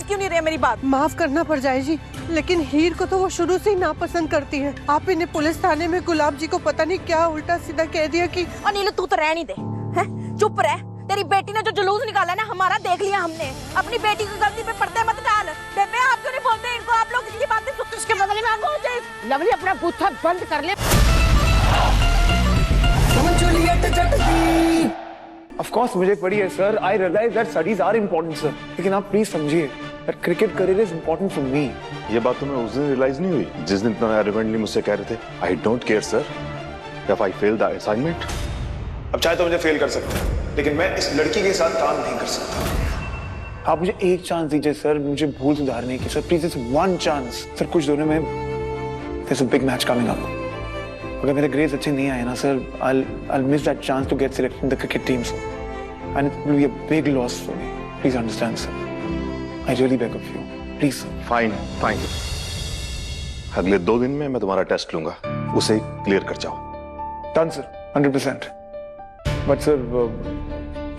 क्यों नहीं रहे मेरी बात? माफ करना पड़जाई जी, लेकिन हीर को तो वो शुरू से ही नापसंद करती है। आप इन्हें पुलिस थाने में गुलाब जी को पता नहीं क्या उल्टा सीधा कह दिया कि। और नीलू तू तो रह नहीं दे, हैं? चुप रह। तेरी बेटी ने जो जुलूस निकाला ना हमारा देख लिया हमने। अपनी बेटी की गलती पे पर्दे मत डाल। बेबे आप क्यों नहीं बोलते इनको? आप लोग इनकी बातें सुन इसके बदले में आपको चाहिए। लवली अपना बूथा बंद कर ले। Of course मुझे पड़ी है sir. I realize that studies are important sir। लेकिन आप प्लीज समझिए that cricket career is important for me। ये बात तुम्हें उस दिन रियलाइज नहीं हुई जिस दिन तुम एरोगेंटली मुझसे कह रहे थे I don't care sir if I fail the assignment। अब चाहे तो मुझे फेल कर सकते हैं, लेकिन मैं इस लड़की के साथ काम नहीं कर सकता। आप मुझे एक चांस दीजिए सर, मुझे भूल सुधारने की sir, please it's one chance sir. कुछ दिनों में there's a big match coming up। अगर मेरे ग्रेड्स अच्छे नहीं आए ना sir, I'll miss that chance to get selected in the cricket team sir, and it will be a big loss for me। Please understand sir, I really beg of you, please sir। Fine fine, अगले 2 दिन में मैं तुम्हारा test लूंगा, उसे clear कर जाओ। Done sir, 100%। But sir,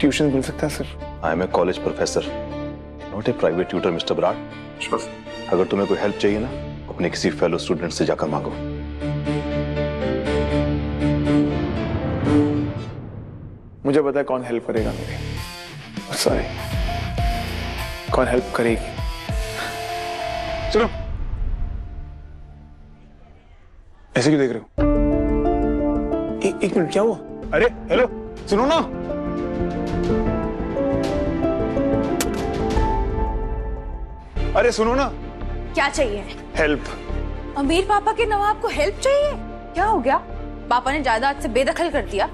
tuition मिल सकता है sir? I am a college professor, not a private tutor, Mr. Brat। Sure। अगर तुम्हें कोई हेल्प चाहिए ना, अपने किसी फेलो स्टूडेंट से जाकर मांगो। मुझे पता है कौन हेल्प करेगा मेरी। सॉरी, कौन हेल्प करेगी। सुनो, ऐसे क्यों देख रहे हो? एक मिनट, क्या हुआ? अरे हेलो, सुनो ना। अरे सुनो ना। क्या चाहिए? हेल्प। अमीर पापा के नवाब को हेल्प चाहिए? क्या हो गया? पापा ने जायदाद से बेदखल कर दिया?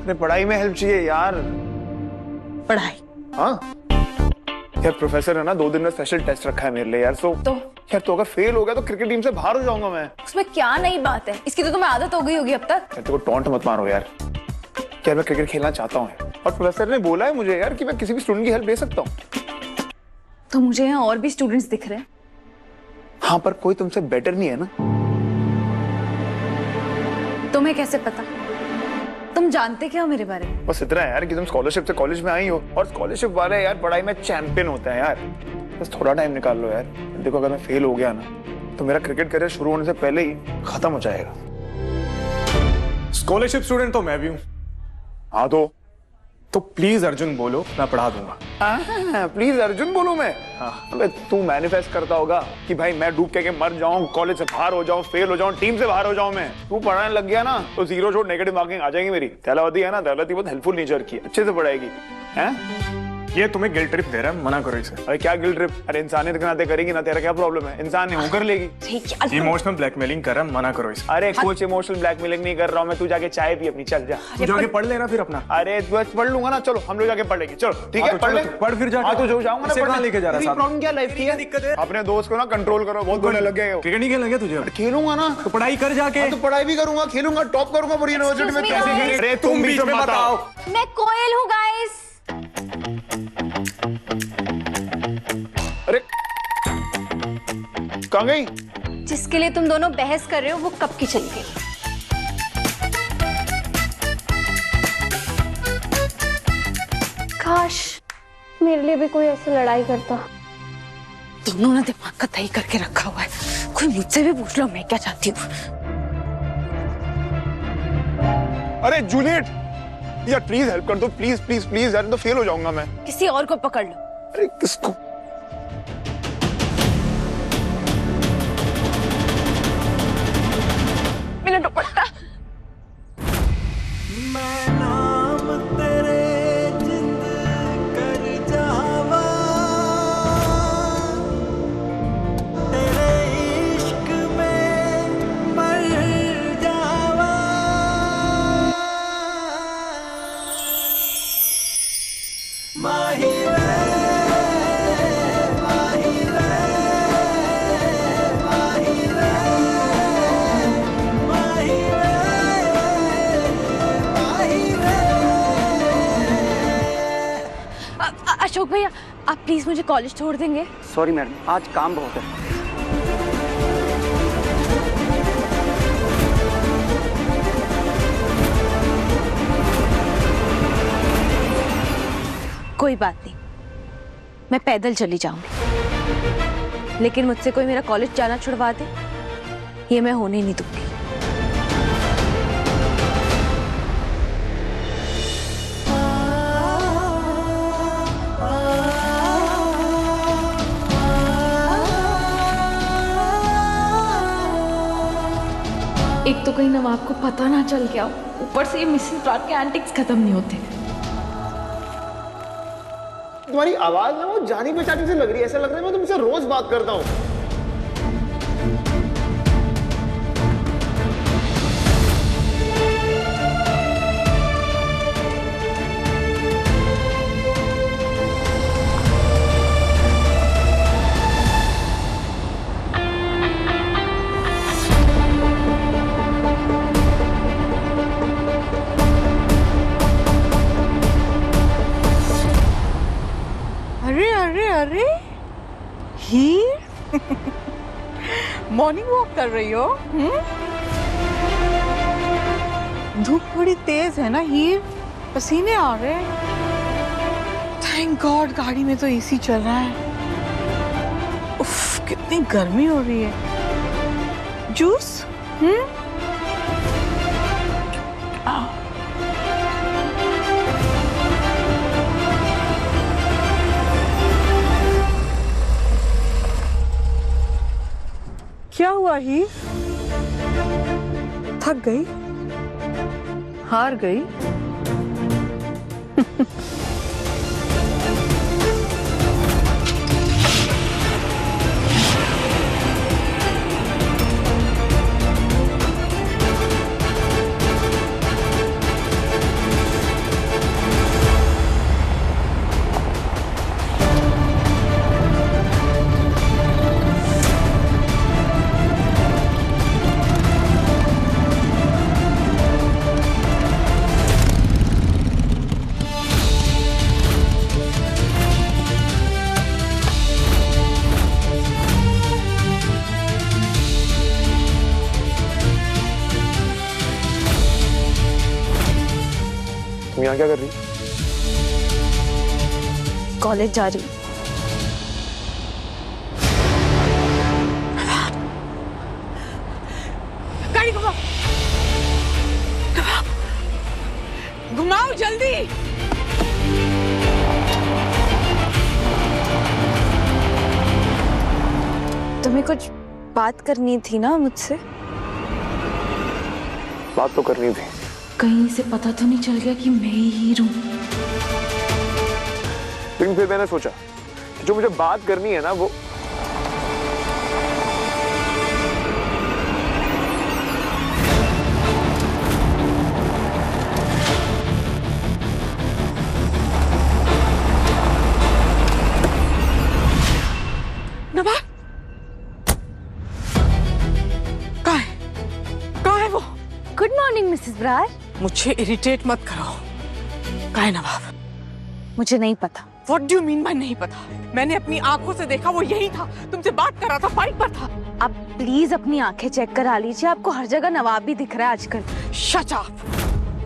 अरे पढ़ाई में हेल्प चाहिए यार। पढ़ाई? हाँ यार, प्रोफेसर है ना, 2 दिन में स्पेशल टेस्ट रखा है मेरे लिए यार। तो यार, तो अगर फेल हो गया तो क्रिकेट टीम से बाहर हो जाऊंगा मैं। उसमें क्या नई बात है? इसकी तो तुम्हें आदत हो गई होगी अब तक। यार तेरे को टॉन्ट मत मारो यार। यार मैं क्रिकेट खेलना चाहता हूँ और प्रोफेसर ने बोला है मुझे यार कि मैं किसी भी स्टूडेंट की हेल्प ले सकता हूँ। तो मुझे यहाँ और भी स्टूडेंट्स दिख रहे हैं। हाँ, पर कोई तुमसे बेटर नहीं है ना। तुम्हें कैसे पता? तुम जानते क्या हो मेरे बारे में? बस इतना है यार कि तुम स्कॉलरशिप से कॉलेज में आई हो, और स्कॉलरशिप वाले यार पढ़ाई में चैंपियन होते हैं यार। बस थोड़ा टाइम निकाल लो यार। देखो, अगर मैं फेल हो गया ना तो मेरा क्रिकेट करियर शुरू होने से पहले ही खत्म हो जाएगा। स्कॉलरशिप स्टूडेंट तो मैं भी हूँ। हाँ तो प्लीज अर्जुन बोलो, मैं पढ़ा दूंगा। प्लीज अर्जुन बोलूं मैं? हाँ। अबे तू मैनिफेस्ट करता होगा कि भाई मैं डूब के मर जाऊं, कॉलेज से बाहर हो जाऊं, फेल हो जाऊं, टीम से बाहर हो जाऊं मैं। तू पढ़ाने लग गया ना तो 0 छोड़ नेगेटिव मार्किंग आ जाएगी मेरी। दौलती है ना, दौलती बहुत हेल्पफुल नेचर की, अच्छे से पढ़ाएगी। हैं? ये तुम्हें गिल्ट ट्रिप दे रहा है, मना करो इसे। अरे क्या गिल्ट ट्रिप? अरे इंसानियत के नाते करेगी ना, तेरा क्या प्रॉब्लम है? इंसान है, वो कर लेगी। इमोशनल ब्लैकमेलिंग कर रहा है, मना करो इसे। अरे कुछ इमोशनल ब्लैकमेलिंग नहीं कर रहा हूँ मैं। तू जाके चाय पी अपनी, चल जा। तू जाके पढ़ लेना फिर अपना। अरे बस पढ़ लूंगा ना, चलो हम लोग जाके पढ़ लेंगे। चलो ठीक है, पढ़ ले। पढ़ फिर जाके। हाँ तो जो जाऊंगा ना, कहाँ लेके जा रहा है? प्रॉब्लम क्या लाइफ की है? दिक्कत है। अपने दोस्त को ना कंट्रोल करो, बहुत बोलने लग गए हो। क्रिकेट नहीं खेलना क्या तुझे? खेलूंगा ना। तो पढ़ाई कर जाके। तो पढ़ाई भी करूंगा, खेलूंगा, टॉप करूंगा पूरी यूनिवर्सिटी में। Excuse me, अरे तुम बीच में बताओ। मैं कोयल हूँ गाइस। अरे कहाँ गई? जिसके लिए तुम दोनों बहस कर रहे हो वो कब की चली गई। काश मेरे लिए भी कोई ऐसे लड़ाई करता। दोनों ने दिमाग का तय करके रखा हुआ है। कोई मुझसे भी पूछ लो मैं क्या चाहती हूँ। अरे जूलियट यार, प्लीज हेल्प कर दो, प्लीज प्लीज प्लीज यार, तो फेल हो जाऊंगा मैं। किसी और को पकड़ लो। अरे किसको? मेरा दुपट्टा। अशोक भैया, आप प्लीज मुझे कॉलेज छोड़ देंगे? सॉरी मैडम, आज काम बहुत है। कोई बात नहीं, मैं पैदल चली जाऊंगी। लेकिन मुझसे कोई मेरा कॉलेज जाना छुड़वा दे, ये मैं होने नहीं दूंगी। एक तो कहीं नवाब को पता ना चल गया, ऊपर से ये मिसेस ब्राड के एंटिक्स खत्म नहीं होते। तुम्हारी आवाज ना वो जानी पहचानी से लग रही है, ऐसा लग रहा है मैं तुमसे रोज बात करता हूँ। अरे अरे अरे हीर मॉर्निंग वॉक कर रही हो? धूप बड़ी तेज है ना हीर, पसीने आ रहे हैं। थैंक गॉड गाड़ी में तो एसी चल रहा है। उफ, कितनी गर्मी हो रही है। जूस? क्या हुआ ही? थक गई? हार गई? तुम यहाँ क्या कर रही? कॉलेज जा रही हूँ। गाड़ी घुमाओ, घुमाओ जल्दी। तुम्हें कुछ बात करनी थी ना मुझसे? बात तो करनी थी। कहीं से पता तो नहीं चल गया कि मैं ही हीर हूँ? लेकिन फिर मैंने सोचा कि जो मुझे बात करनी है ना वो नवाब कहाँ है वो? Good morning Mrs Brar. मुझे इरिटेट मत करो। कहाँ है नवाब? मुझे नहीं पता। What do you mean by नहीं पता? मैंने अपनी आंखों से देखा, वो यही था, तुमसे बात कर रहा था, बाइक पर था। आप प्लीज अपनी आंखें चेक करा लीजिए, आपको हर जगह नवाब भी दिख रहा है आजकल। Shut up!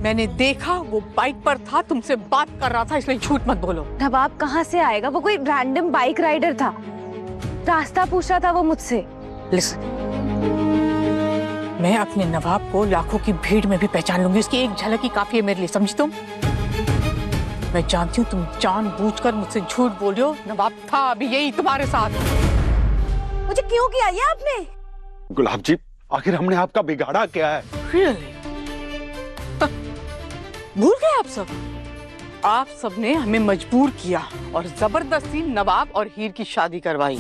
मैंने देखा वो बाइक पर था, तुमसे बात कर रहा था, इसलिए झूठ मत बोलो। नवाब कहाँ से आएगा? वो कोई रैंडम बाइक राइडर था, रास्ता पूछ रहा था वो मुझसे। Listen, मैं अपने नवाब को लाखों की भीड़ में भी पहचान लूंगी, उसकी एक झलक ही काफी है मेरे लिए, समझी तुम? मैं जानती हूँ तुम जानबूझकर मुझसे झूठ बोल रहे हो। नवाब था अभी यही तुम्हारे साथ। मुझे क्यों किया ये आपने? गुलाब जी, आखिर हमने आपका बिगाड़ा क्या है? Really? भूल गए आप सब? आप सब ने हमें मजबूर किया और जबरदस्ती नवाब और हीर की शादी करवाई।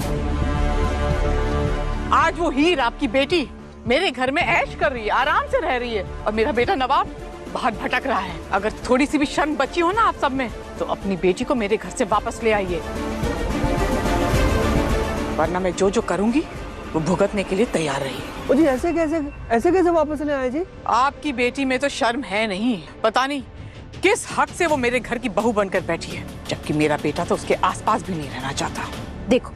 आज वो हीर, आपकी बेटी, मेरे घर में ऐश कर रही है, आराम से रह रही है, और मेरा बेटा नवाब बाहर भटक रहा है। अगर थोड़ी सी भी शर्म बची हो ना आप सब में, तो अपनी बेटी को मेरे घर से वापस ले आइए, वरना मैं जो जो करूंगी वो भुगतने के लिए तैयार रहिए। जी ऐसे कैसे वापस ले आए जी? आपकी बेटी में तो शर्म है नहीं, पता नहीं किस हक से वो मेरे घर की बहू बनकर बैठी है, जबकि मेरा बेटा तो उसके आसपास भी नहीं रहना चाहता। देखो,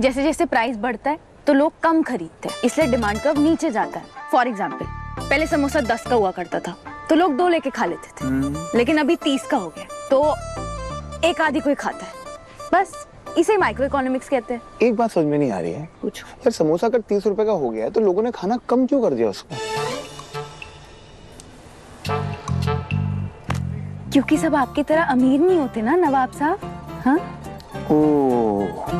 जैसे जैसे प्राइस बढ़ता है तो लोग कम खरीदते हैं, इसलिए डिमांड कर्व नीचे जाता है। फॉर एग्जाम्पल, पहले समोसा 10 का हुआ करता था तो लोग 2 लेके खा लेते थे, लेकिन अभी 30 का हो गया तो एक आधी कोई खाता है। बस इसे माइक्रो इकोनॉमिक्स कहते हैं। एक बात समझ में नहीं आ रही है, पूछो। यार समोसा अगर 30 रुपए का हो गया है तो लोगों ने खाना कम क्यों कर दिया उसको? क्योंकि सब आपकी तरह अमीर नहीं होते ना नवाब साहब। हाँ ओह,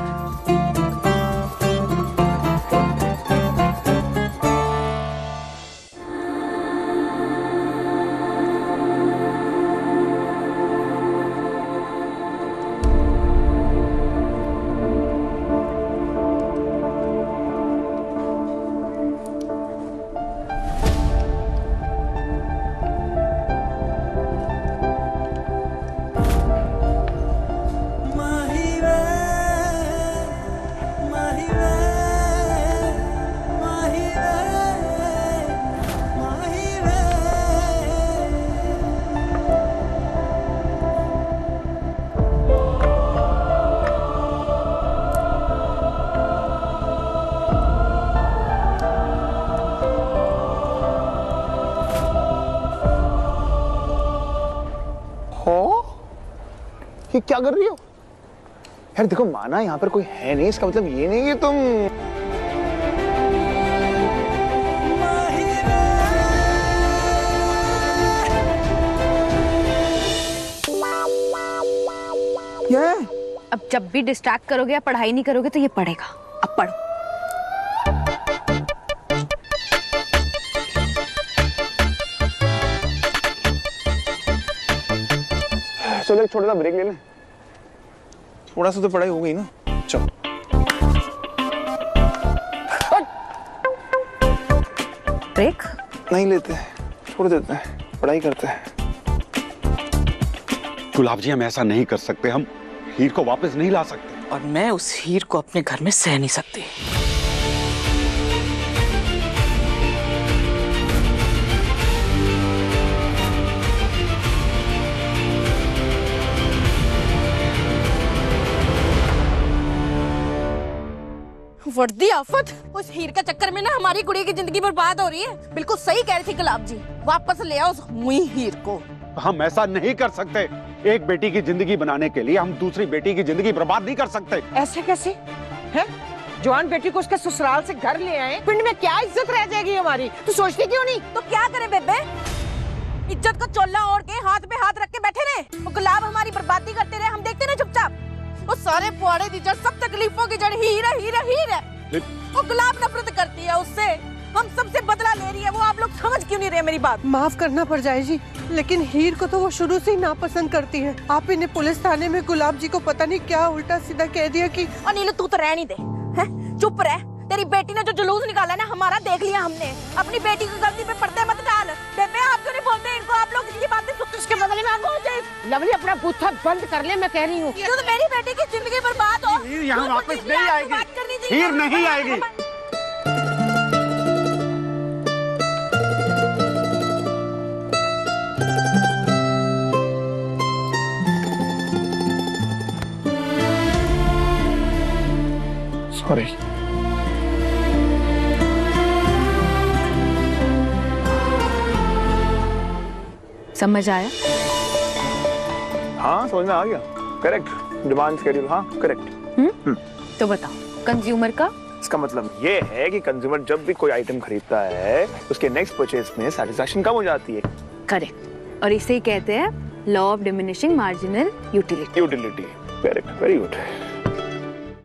ये क्या कर रही हो यार? देखो माना यहाँ पर कोई है नहीं, इसका मतलब ये नहीं कि तुम ये अब जब भी डिस्ट्रैक्ट करोगे या पढ़ाई नहीं करोगे तो ये पढ़ेगा। अब पढ़ो। चलो एक छोटा सा ब्रेक ले लें, थोड़ा सा तो पढ़ाई हो गई ना। चलो ब्रेक नहीं लेते, छोड़ देते हैं, पढ़ाई करते हैं। गुलाब जी हम ऐसा नहीं कर सकते, हम हीर को वापस नहीं ला सकते। और मैं उस हीर को अपने घर में सह नहीं सकती। वर्दी आफत, उस हीर का चक्कर में ना हमारी कुड़ी की जिंदगी बर्बाद हो रही है। बिल्कुल सही कह रही थी गुलाब जी, वापस ले आओ उस मुई हीर को। हम ऐसा नहीं कर सकते। एक बेटी की जिंदगी बनाने के लिए हम दूसरी बेटी की जिंदगी बर्बाद नहीं कर सकते। ऐसे कैसे है? जवान बेटी को उसके ससुराल से घर ले आए, पिंड में क्या इज्जत रह जाएगी हमारी? तू सोचती क्यों नहीं? तो क्या करें बेबे, इज्जत को चोला ओढ़ के हाथ पे हाथ रख के बैठे रहे? वो गुलाब हमारी बर्बादी करते रहे, हम देखते ना चुपचाप। वो सारे पुआड़े की जड़, सब तकलीफों की जड़ हीर है, हीर है, हीर है। वो गुलाब नफरत करती है उससे, हम सबसे बदला ले रही है। वो आप लोग समझ क्यों नहीं रहे मेरी बात? माफ करना पड़ जाए जी, लेकिन हीर को तो वो शुरू से ही नापसंद करती है। आप ही ने पुलिस थाने में गुलाब जी को पता नहीं क्या उल्टा सीधा कह दिया कि और नीलू तू तो रहने दे, हैं? चुप रह। तेरी बेटी ने जो जुलूस निकाला ना हमारा, देख लिया हमने। अपनी बेटी की गलती पे पर्दे मत डाल। बेबे आप क्यों नहीं बोलते इनको? आप लोग इनकी बातें सुन, इसके बदले में आपको हो जाए। लवली अपना बूथा बंद कर ले, मैं कह रही हूँ। तो मेरी बेटी की जिंदगी बर्बाद हो। हीर यहाँ वापस नहीं आएगी, बात करनी चाहिए। हीर नहीं आएगी। सॉरी। समझ आया? हाँ समझ में आ गया। करेक्ट, डिमांड शेड्यूल, हाँ करेक्ट। तो बताओ, कंज्यूमर का इसका मतलब ये है कि कंज्यूमर जब भी कोई आइटम खरीदता है उसके नेक्स्ट परचेज में सैटिस्फैक्शन कम हो जाती है। करेक्ट, और इसे ही कहते हैं law of diminishing marginal utility. Utility, correct, very good.